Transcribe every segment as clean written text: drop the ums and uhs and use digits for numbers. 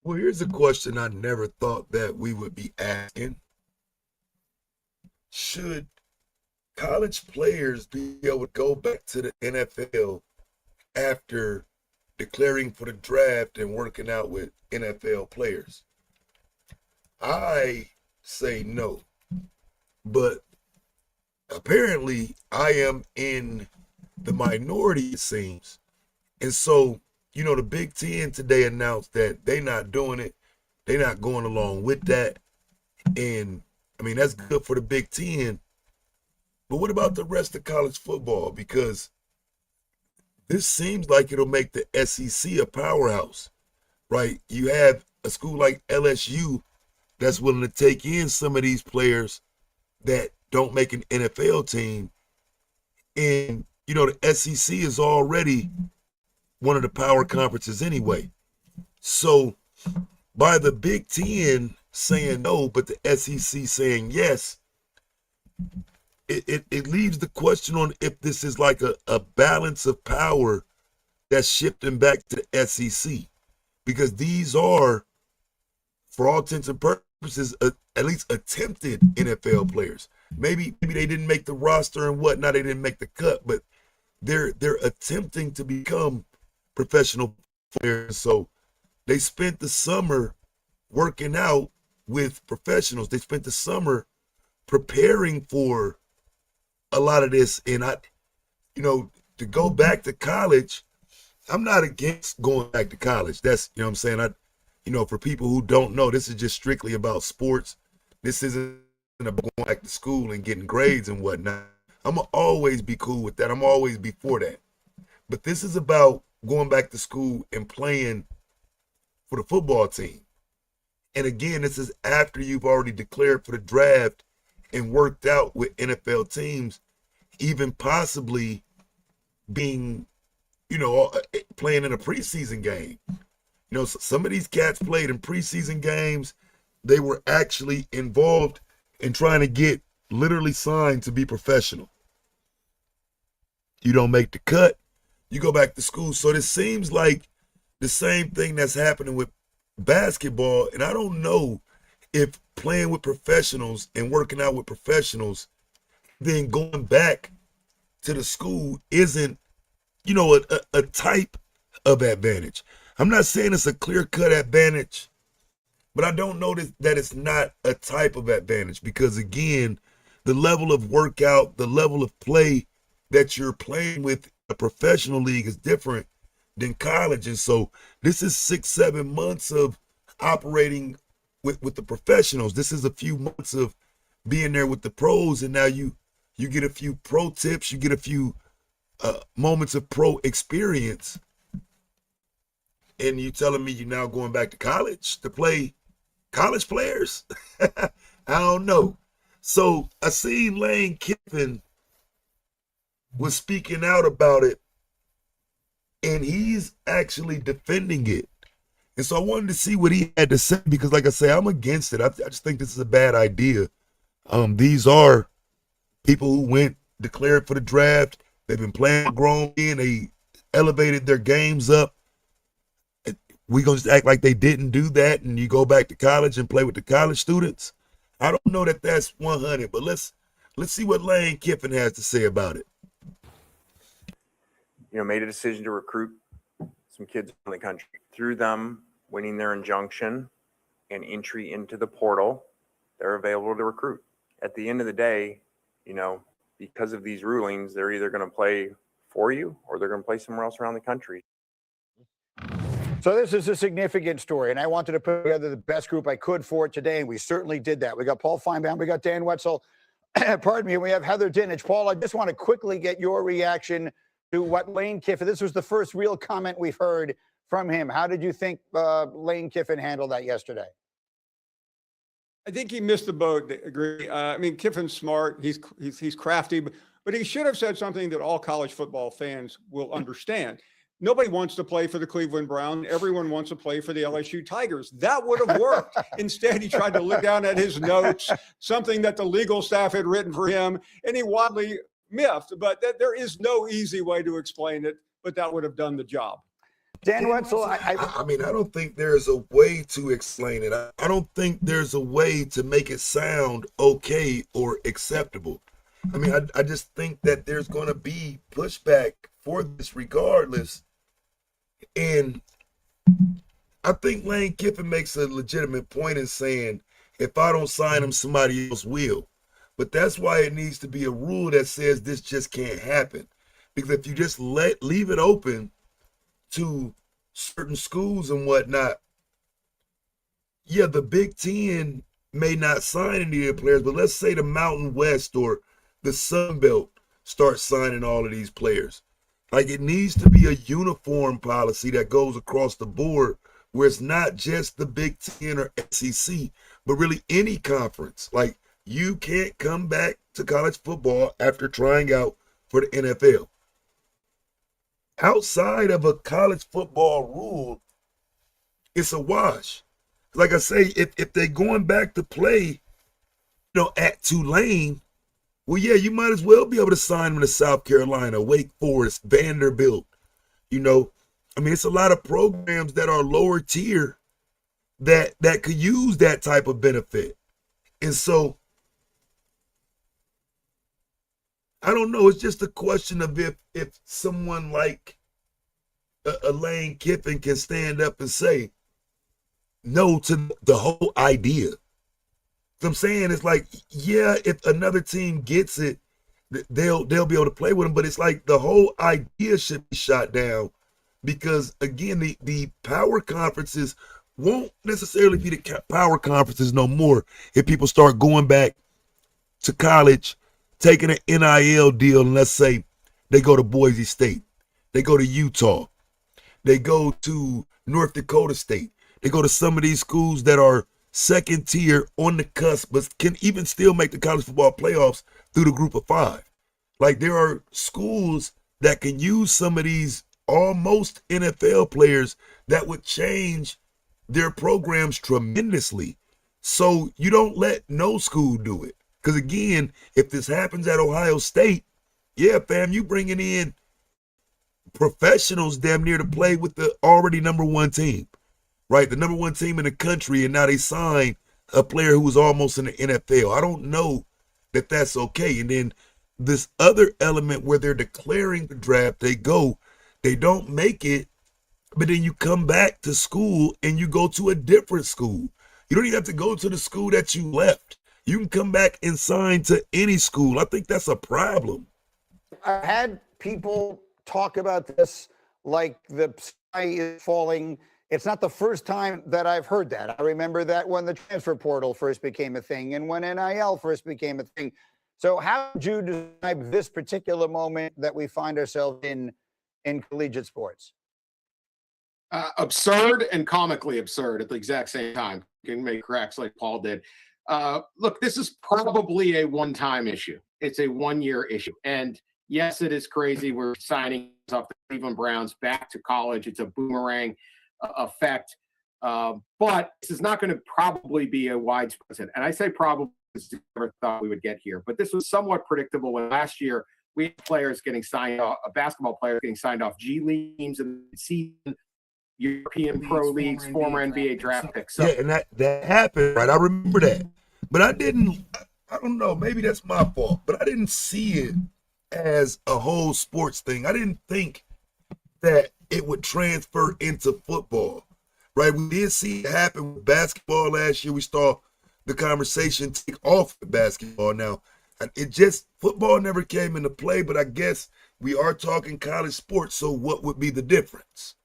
Well, here's a question I never thought that we would be asking. Should college players be able to go back to the NFL after declaring for the draft and working out with NFL players? I say no, but apparently I am in the minority, it seems. And so, the Big Ten today announced that they're not doing it. They're not going along with that. And I mean, that's good for the Big Ten. But what about the rest of college football? Because this seems like it'll make the SEC a powerhouse, right? You have a school like LSU that's willing to take in some of these players that don't make an NFL team. And, the SEC is already one of the power conferences anyway. So by the Big Ten saying no, but the SEC saying yes, it leaves the question on if this is like a balance of power that's shifting back to the SEC. Because these are, for all intents and purposes, at least attempted NFL players. Maybe they didn't make the roster and whatnot, they didn't make the cut, but they're attempting to become professional players. So they spent the summer working out with professionals. They spent the summer preparing for a lot of this. And to go back to college, I'm not against going back to college. That's, what I'm saying. For people who don't know, this is just strictly about sports. This isn't about going back to school and getting grades and whatnot. I'm going to always be cool with that. I'm always be for that. But this is about going back to school and playing for the football team. And again, this is after you've already declared for the draft and worked out with NFL teams, even possibly being, playing in a preseason game. Some of these cats played in preseason games. They were actually involved in trying to get literally signed to be professional. You don't make the cut, you go back to school. So this seems like the same thing that's happening with basketball. And I don't know if playing with professionals and working out with professionals, then going back to the school isn't, a type of advantage. I'm not saying it's a clear-cut advantage, but I don't know that it's not a type of advantage because, again, the level of workout, the level of play that you're playing with a professional league is different than college. And so this is 6-7 months of operating with the professionals. This is a few months of being there with the pros, and now you get a few pro tips, you get a few moments of pro experience. And you telling me you're now going back to college to play college players? I don't know. So I seen Lane Kiffin was speaking out about it, and he's actually defending it. And so I wanted to see what he had to say because, like I say, I'm against it. I just think this is a bad idea. These are people who went declared for the draft. They've been playing grown men. They elevated their games up. We gonna just act like they didn't do that, and you go back to college and play with the college students? I don't know that that's 100, but let's see what Lane Kiffin has to say about it. Made a decision to recruit some kids in the country. Through them winning their injunction and entry into the portal, they're available to recruit. At the end of the day, because of these rulings, they're either going to play for you or they're going to play somewhere else around the country. So this is a significant story, and I wanted to put together the best group I could for it today, and we certainly did that. We got Paul Finebaum, we got Dan Wetzel, pardon me, and we have Heather Dinich. Paul, I just want to quickly get your reaction to what Lane Kiffin, this was the first real comment we've heard from him. How did you think Lane Kiffin handled that yesterday? I think he missed the boat. Agree. Kiffin's smart. He's crafty, but he should have said something that all college football fans will understand. Nobody wants to play for the Cleveland Browns. Everyone wants to play for the LSU Tigers. That would have worked. Instead, he tried to look down at his notes, something that the legal staff had written for him, and he wildly miffed. But there is no easy way to explain it, but that would have done the job. Dan Wetzel, I mean, I don't think there's a way to explain it. I don't think there's a way to make it sound okay or acceptable. I mean, I just think that there's going to be pushback for this regardless. And I think Lane Kiffin makes a legitimate point in saying, if I don't sign him, somebody else will. But that's why it needs to be a rule that says this just can't happen. Because if you just leave it open to certain schools and whatnot, yeah, the Big Ten may not sign any of the players, but let's say the Mountain West or the Sun Belt start signing all of these players. Like, it needs to be a uniform policy that goes across the board where it's not just the Big Ten or SEC, but really any conference. Like, you can't come back to college football after trying out for the NFL. Outside of a college football rule, it's a wash. Like I say, if they're going back to play, at Tulane, well, yeah, you might as well be able to sign them to South Carolina, Wake Forest, Vanderbilt. I mean, it's a lot of programs that are lower tier that could use that type of benefit. And so, I don't know. It's just a question of if someone like a Lane Kiffin can stand up and say no to the whole idea. So I'm saying, it's like, yeah, if another team gets it, they'll be able to play with them. But it's like the whole idea should be shot down because, again, the power conferences won't necessarily be the power conferences no more if people start going back to college, taking an NIL deal, and let's say they go to Boise State, they go to Utah, they go to North Dakota State, they go to some of these schools that are second tier on the cusp, but can even still make the college football playoffs through the group of 5. Like, there are schools that can use some of these almost NFL players that would change their programs tremendously. So you don't let no school do it. Because, again, if this happens at Ohio State, yeah, fam, you bringing in professionals damn near to play with the already number one team, right? The number one team in the country, and now they sign a player who was almost in the NFL. I don't know that that's okay. And then this other element where they're declaring the draft, they don't make it, but then you come back to school and you go to a different school. You don't even have to go to the school that you left. You can come back and sign to any school. I think that's a problem. I've had people talk about this like the sky is falling. It's not the first time that I've heard that. I remember that when the transfer portal first became a thing and when NIL first became a thing. So how would you describe this particular moment that we find ourselves in collegiate sports? Absurd and comically absurd at the exact same time. You can make cracks like Paul did. Look, this is probably a one-time issue. It's a one-year issue. And yes, it is crazy. We're signing off the Cleveland Browns back to college. It's a boomerang effect. But this is not going to probably be a widespread. And I say probably because I never thought we would get here. But this was somewhat predictable when last year we had players getting signed off, basketball players getting signed off G League teams in the season, European pro leagues, former NBA draft picks. So, yeah, and that happened, right? I remember that. But I don't know, maybe that's my fault, but I didn't see it as a whole sports thing. I didn't think that it would transfer into football, right? We did see it happen with basketball last year. We saw the conversation take off with basketball now. Football never came into play, but I guess we are talking college sports, so what would be the difference?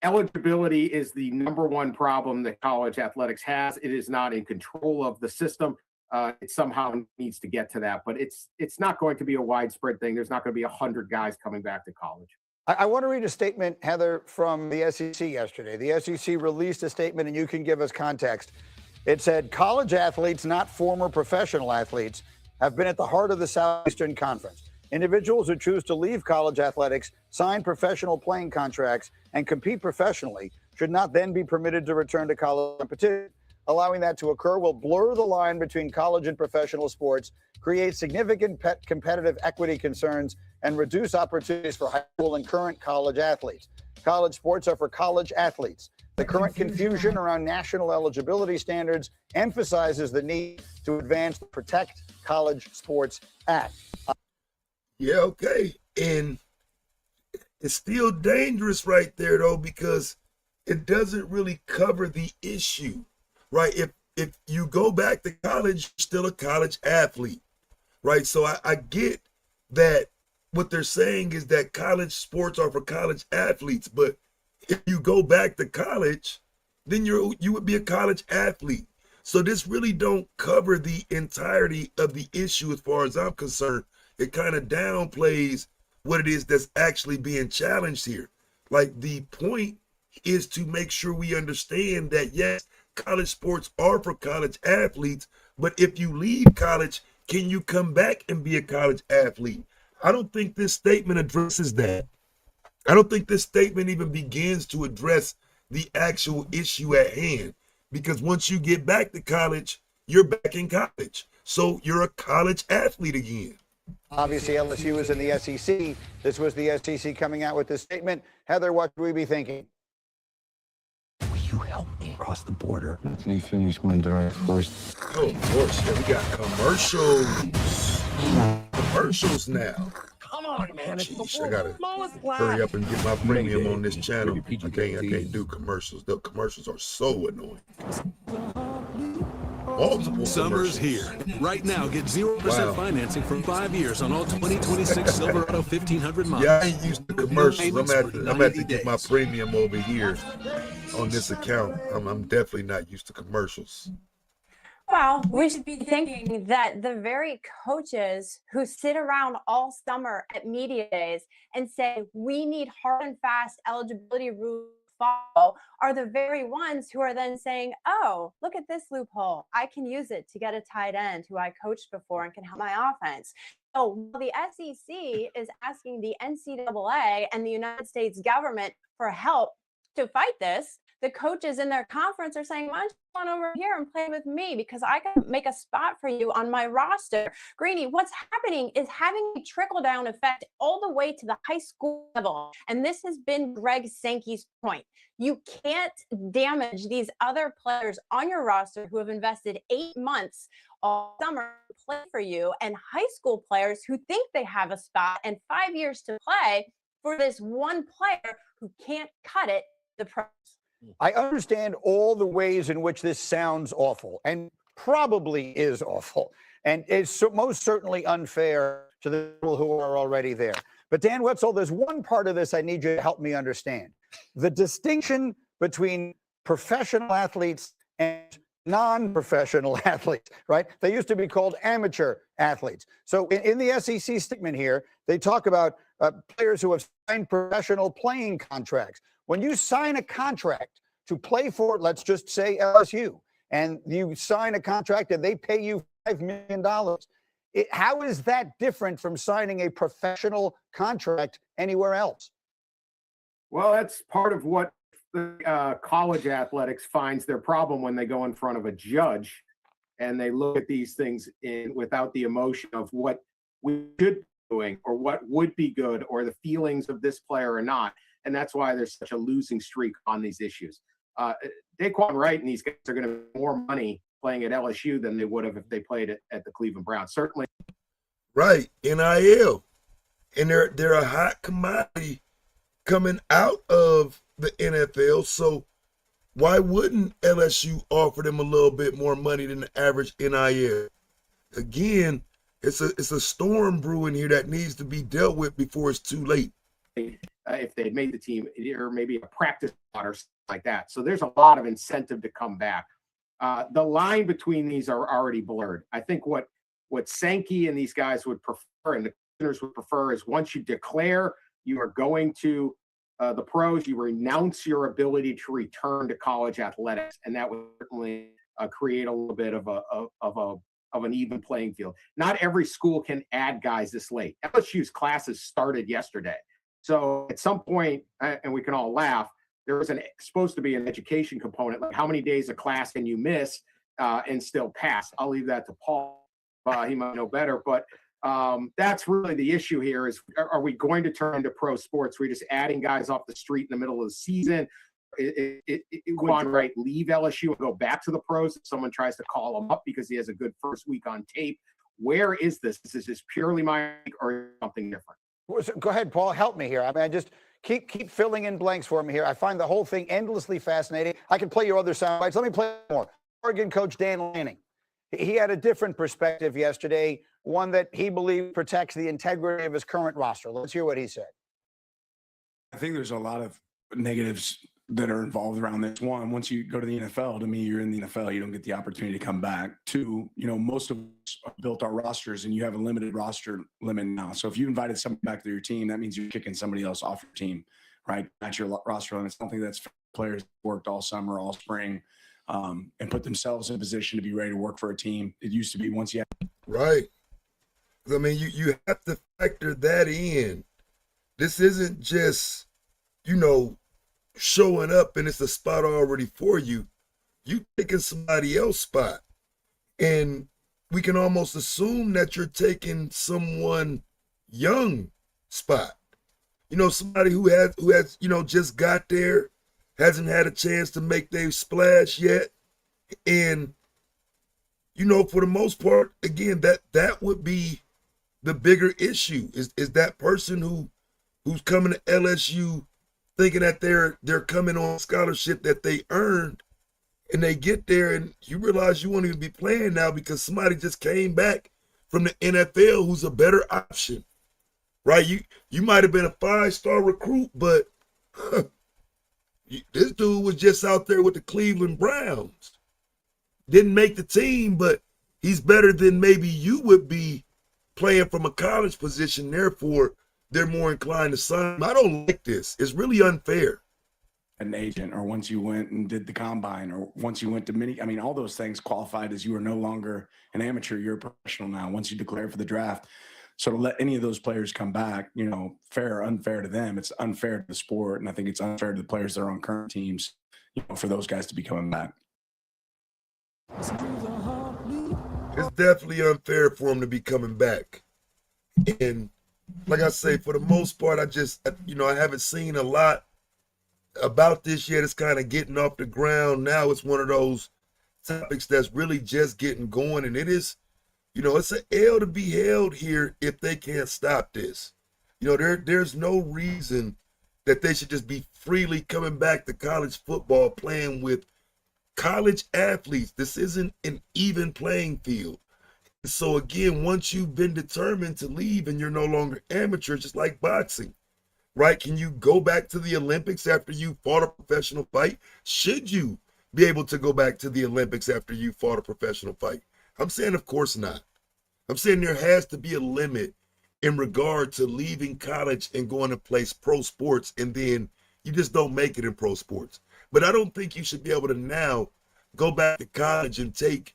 Eligibility is the number one problem that college athletics has. It is not in control of the system. It somehow needs to get to that, but it's not going to be a widespread thing. There's not going to be 100 guys coming back to college. I want to read a statement, Heather, from the SEC yesterday. The SEC released a statement, and you can give us context. It said, college athletes, not former professional athletes, have been at the heart of the Southeastern Conference. Individuals who choose to leave college athletics, sign professional playing contracts, and compete professionally should not then be permitted to return to college competition. Allowing that to occur will blur the line between college and professional sports, create significant competitive equity concerns, and reduce opportunities for high school and current college athletes. College sports are for college athletes. The current confusion around national eligibility standards emphasizes the need to advance the Protect College Sports Act. Yeah, okay. And it's still dangerous right there, though, because it doesn't really cover the issue, right? If you go back to college, you're still a college athlete, right? So I get that what they're saying is that college sports are for college athletes, but if you go back to college, then you would be a college athlete. So this really don't cover the entirety of the issue as far as I'm concerned. It kind of downplays what it is that's actually being challenged here. Like, the point is to make sure we understand that, yes, college sports are for college athletes, but if you leave college, can you come back and be a college athlete? I don't think this statement addresses that. I don't think this statement even begins to address the actual issue at hand, because once you get back to college, you're back in college. So you're a college athlete again. Obviously, LSU is in the SEC. This was the SEC coming out with this statement. Heather, what should we be thinking? Will you help me cross the border? Let me finish my drive first. Oh, of course. Yeah, we got commercials. Commercials now. Come on, man. It's Jeez, the I gotta smallest hurry up and get my premium on this channel. Rated PG-13. I can't do commercials. The commercials are so annoying. Multiple Summer's commercials. here. Right now, get 0% Wow. financing for 5 years on all 2026 Silverado 1500 models. Yeah, I ain't used to commercials. I'm payments at for to, I'm at 90 to get my days. premium over here on this account. I'm definitely not used to commercials. Well, we should be thinking that the very coaches who sit around all summer at media days and say we need hard and fast eligibility rules to follow are the very ones who are then saying, oh, look at this loophole. I can use it to get a tight end who I coached before and can help my offense. So while the SEC is asking the NCAA and the United States government for help to fight this, the coaches in their conference are saying, why don't you come on over here and play with me, because I can make a spot for you on my roster. Greeny, what's happening is having a trickle-down effect all the way to the high school level. And this has been Greg Sankey's point. You can't damage these other players on your roster who have invested 8 months all summer to play for you, and high school players who think they have a spot and 5 years to play for this one player who can't cut it the pros. I understand all the ways in which this sounds awful and probably is awful, and it's most certainly unfair to the people who are already there. But Dan Wetzel, there's one part of this I need you to help me understand. The distinction between professional athletes and non-professional athletes, right? They used to be called amateur athletes. So in the SEC statement here, they talk about players who have signed professional playing contracts. When you sign a contract to play for, let's just say LSU, and you sign a contract and they pay you $5 million, how is that different from signing a professional contract anywhere else? Well, that's part of what the college athletics finds their problem when they go in front of a judge and they look at these things without the emotion of what we should be doing or what would be good or the feelings of this player or not. And that's why there's such a losing streak on these issues. Daquan Wright and these guys are going to make more money playing at LSU than they would have if they played at the Cleveland Browns. Certainly. Right, NIL. And they're a hot commodity coming out of the NFL. So why wouldn't LSU offer them a little bit more money than the average NIL? Again, it's a storm brewing here that needs to be dealt with before it's too late. If they had made the team or maybe a practice spot or something like that. So there's a lot of incentive to come back. The line between these are already blurred. I think what Sankey and these guys would prefer and the commissioners would prefer is once you declare you are going to the pros, you renounce your ability to return to college athletics. And that would certainly create a little bit of an even playing field. Not every school can add guys this late. LSU's classes started yesterday. So at some point, and we can all laugh, there was supposed to be an education component, like how many days of class can you miss and still pass? I'll leave that to Paul. He might know better. But That's really the issue here is, are we going to turn into pro sports? We're just adding guys off the street in the middle of the season. Would Von Wright leave LSU and go back to the pros if someone tries to call him up because he has a good first week on tape? Where is this? Is this purely my or something different? Go ahead, Paul. Help me here. I mean, just keep filling in blanks for me here. I find the whole thing endlessly fascinating. I can play your other sound bites. Let me play more. Oregon coach Dan Lanning. He had a different perspective yesterday, one that he believes protects the integrity of his current roster. Let's hear what he said. I think there's a lot of negatives that are involved around this. One, once you go to the NFL, to me, you're in the NFL, you don't get the opportunity to come back. Two, most of us built our rosters and you have a limited roster limit now. So if you invited someone back to your team, that means you're kicking somebody else off your team, right? That's your roster limit. It's something that's players worked all summer, all spring, and put themselves in a position to be ready to work for a team. It used to be once you had. Right. I mean, you have to factor that in. This isn't just, showing up and it's a spot already for you. You taking somebody else's spot. And we can almost assume that you're taking someone young spot. Somebody who has, just got there, hasn't had a chance to make their splash yet. And, for the most part, again, that would be the bigger issue is that person who's coming to LSU thinking that they're coming on scholarship that they earned, and they get there and you realize you won't even be playing now because somebody just came back from the NFL who's a better option, right? You might have been a 5-star recruit, but this dude was just out there with the Cleveland Browns. Didn't make the team, but he's better than maybe you would be playing from a college position. Therefore, they're more inclined to sign. I don't like this. It's really unfair. An agent, or once you went and did the combine, or once you went to all those things qualified as you are no longer an amateur, you're a professional now once you declare for the draft. So to let any of those players come back, fair or unfair to them, it's unfair to the sport. And I think it's unfair to the players that are on current teams, for those guys to be coming back. It's definitely unfair for them to be coming back. And like I say, for the most part, I haven't seen a lot about this yet. It's kind of getting off the ground. Now it's one of those topics that's really just getting going. And it is, it's an L to be held here if they can't stop this. There's no reason that they should just be freely coming back to college football, playing with college athletes. This isn't an even playing field. So again, once you've been determined to leave and you're no longer amateur, just like boxing, right? Can you go back to the Olympics after you fought a professional fight? Should you be able to go back to the Olympics after you fought a professional fight? I'm saying, of course not. I'm saying there has to be a limit in regard to leaving college and going to play pro sports, and then you just don't make it in pro sports. But I don't think you should be able to now go back to college and take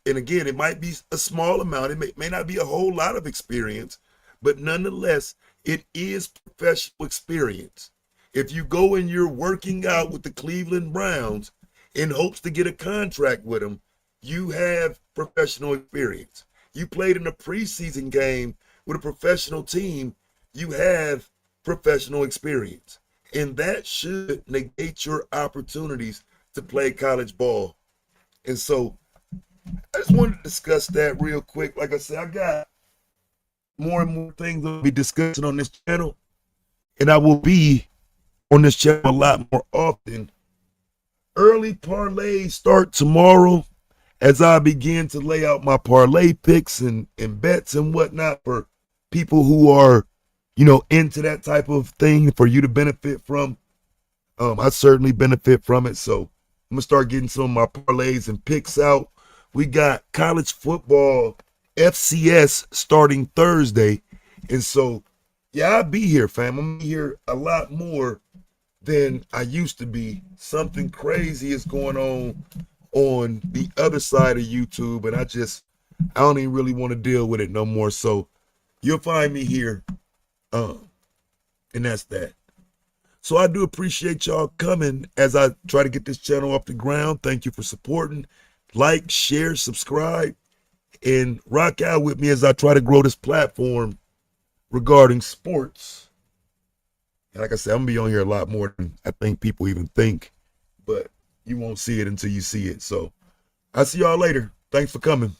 and again, it might be a small amount. It may not be a whole lot of experience, but nonetheless, it is professional experience. If you go and you're working out with the Cleveland Browns in hopes to get a contract with them, you have professional experience. You played in a preseason game with a professional team, you have professional experience. And that should negate your opportunities to play college ball. And so I just wanted to discuss that real quick. Like I said, I got more and more things I'll be discussing on this channel, and I will be on this channel a lot more often. Early parlays start tomorrow as I begin to lay out my parlay picks and bets and whatnot for people who are, into that type of thing for you to benefit from. I certainly benefit from it. So I'm going to start getting some of my parlays and picks out. We got college football FCS starting Thursday. And so, I'll be here, fam. I'm here a lot more than I used to be. Something crazy is going on the other side of YouTube. And I don't even really want to deal with it no more. So you'll find me here. And that's that. So I do appreciate y'all coming as I try to get this channel off the ground. Thank you for supporting. Like, share, subscribe, and rock out with me as I try to grow this platform regarding sports. And like I said, I'm gonna be on here a lot more than I think people even think, but you won't see it until you see it. So I'll see y'all later. Thanks for coming.